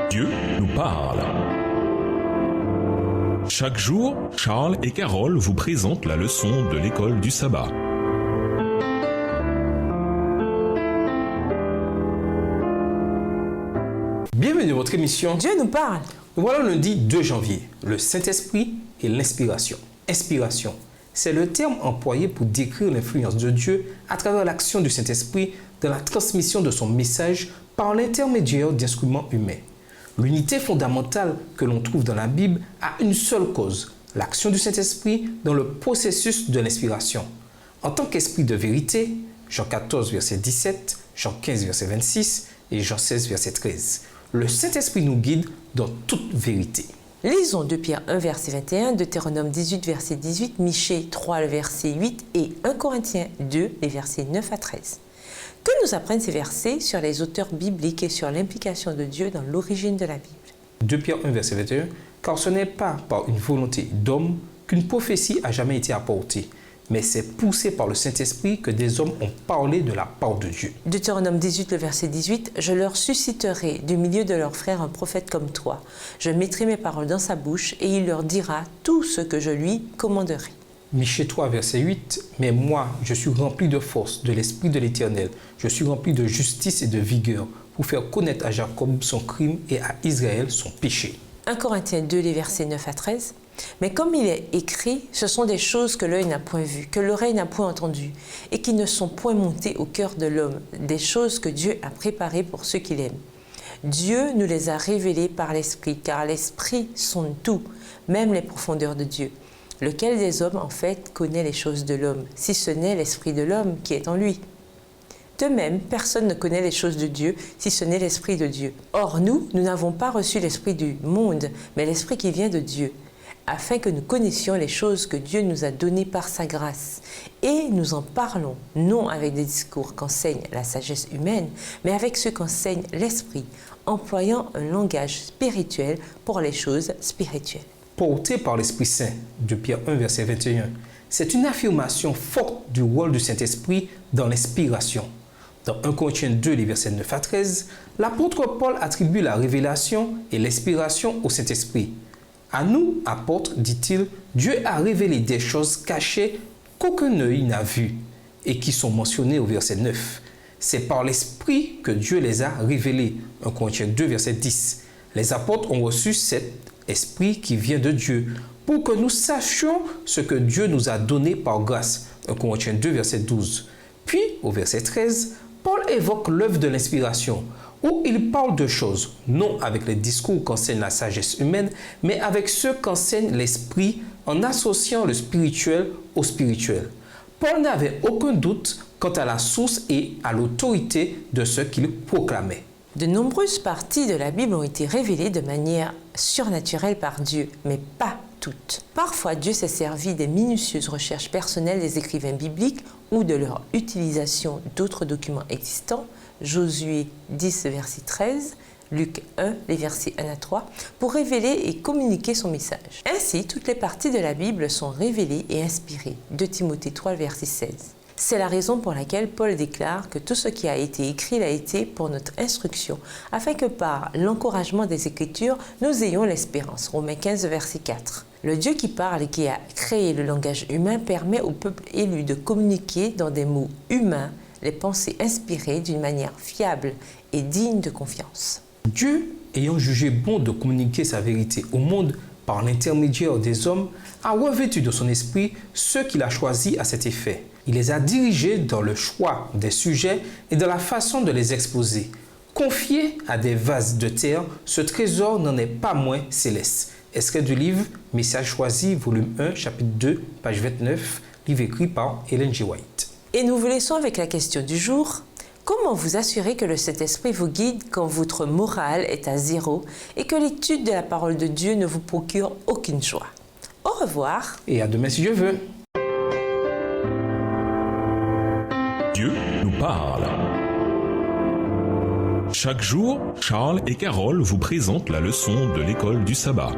Dieu nous parle. Chaque jour, Charles et Carole vous présentent la leçon de l'école du sabbat. Bienvenue à votre émission Dieu nous parle. Nous voilà le lundi 2 janvier, le Saint-Esprit et l'inspiration. Inspiration, c'est le terme employé pour décrire l'influence de Dieu à travers l'action du Saint-Esprit dans la transmission de son message par l'intermédiaire d'instruments humains. L'unité fondamentale que l'on trouve dans la Bible a une seule cause, l'action du Saint-Esprit dans le processus de l'inspiration. En tant qu'esprit de vérité, Jean 14, verset 17, Jean 15, verset 26 et Jean 16, verset 13. Le Saint-Esprit nous guide dans toute vérité. Lisons 2 Pierre 1, verset 21, Deutéronome 18, verset 18, Michée 3, le verset 8 et 1 Corinthiens 2, les versets 9 à 13. Que nous apprennent ces versets sur les auteurs bibliques et sur l'implication de Dieu dans l'origine de la Bible? 2 Pierre 1, verset 21, car ce n'est pas par une volonté d'homme qu'une prophétie a jamais été apportée, mais c'est poussé par le Saint-Esprit que des hommes ont parlé de la part de Dieu. Deutéronome 18, le verset 18, Je leur susciterai du milieu de leurs frères un prophète comme toi. Je mettrai mes paroles dans sa bouche et il leur dira tout ce que je lui commanderai. Michée 3, verset 8, mais moi, je suis rempli de force, de l'Esprit de l'Éternel. Je suis rempli de justice et de vigueur pour faire connaître à Jacob son crime et à Israël son péché. 1 Corinthiens 2, les versets 9 à 13. Mais comme il est écrit, ce sont des choses que l'œil n'a point vues, que l'oreille n'a point entendues, et qui ne sont point montées au cœur de l'homme, des choses que Dieu a préparées pour ceux qu'il aime. Dieu nous les a révélées par l'Esprit, car l'Esprit sonde tout, même les profondeurs de Dieu. Lequel des hommes, en fait, connaît les choses de l'homme, si ce n'est l'Esprit de l'homme qui est en lui? De même, personne ne connaît les choses de Dieu, si ce n'est l'Esprit de Dieu. Or, nous n'avons pas reçu l'Esprit du monde, mais l'Esprit qui vient de Dieu, afin que nous connaissions les choses que Dieu nous a données par sa grâce. Et nous en parlons, non avec des discours qu'enseigne la sagesse humaine, mais avec ceux qu'enseigne l'Esprit, employant un langage spirituel pour les choses spirituelles. Porté par l'Esprit Saint, de Pierre 1, verset 21, c'est une affirmation forte du rôle du Saint-Esprit dans l'inspiration. Dans 1 Corinthiens 2, les versets 9 à 13, l'apôtre Paul attribue la révélation et l'inspiration au Saint-Esprit. À nous, apôtres, dit-il, Dieu a révélé des choses cachées qu'aucun œil n'a vues et qui sont mentionnées au verset 9. C'est par l'Esprit que Dieu les a révélées. 1 Corinthiens 2, verset 10. Les apôtres ont reçu cet Esprit qui vient de Dieu pour que nous sachions ce que Dieu nous a donné par grâce. 1 Corinthiens 2, verset 12. Puis, au verset 13, Paul évoque l'œuvre de l'inspiration, où il parle de choses, non avec les discours qu'enseigne la sagesse humaine, mais avec ceux qu'enseigne l'Esprit en associant le spirituel au spirituel. Paul n'avait aucun doute quant à la source et à l'autorité de ce qu'il proclamait. De nombreuses parties de la Bible ont été révélées de manière surnaturelle par Dieu, mais pas toutes. Parfois, Dieu s'est servi des minutieuses recherches personnelles des écrivains bibliques ou de leur utilisation d'autres documents existants, Josué 10, verset 13, Luc 1, les versets 1 à 3, pour révéler et communiquer son message. Ainsi, toutes les parties de la Bible sont révélées et inspirées. 2 Timothée 3, verset 16. C'est la raison pour laquelle Paul déclare que tout ce qui a été écrit l'a été pour notre instruction, afin que par l'encouragement des Écritures, nous ayons l'espérance. Romains 15, verset 4. Le Dieu qui parle et qui a créé le langage humain permet au peuple élu de communiquer dans des mots humains les pensées inspirées d'une manière fiable et digne de confiance. Dieu, ayant jugé bon de communiquer sa vérité au monde par l'intermédiaire des hommes, a revêtu de son esprit ceux qu'il a choisis à cet effet. Il les a dirigés dans le choix des sujets et dans la façon de les exposer. Confié à des vases de terre, ce trésor n'en est pas moins céleste. Extrait du livre Message choisi, volume 1, chapitre 2, page 29, livre écrit par Ellen G. White. Et nous vous laissons avec la question du jour. Comment vous assurer que le Saint-Esprit vous guide quand votre morale est à zéro et que l'étude de la parole de Dieu ne vous procure aucune joie? Au revoir. Et à demain si Dieu veut. Dieu nous parle. Chaque jour, Charles et Carole vous présentent la leçon de l'école du sabbat.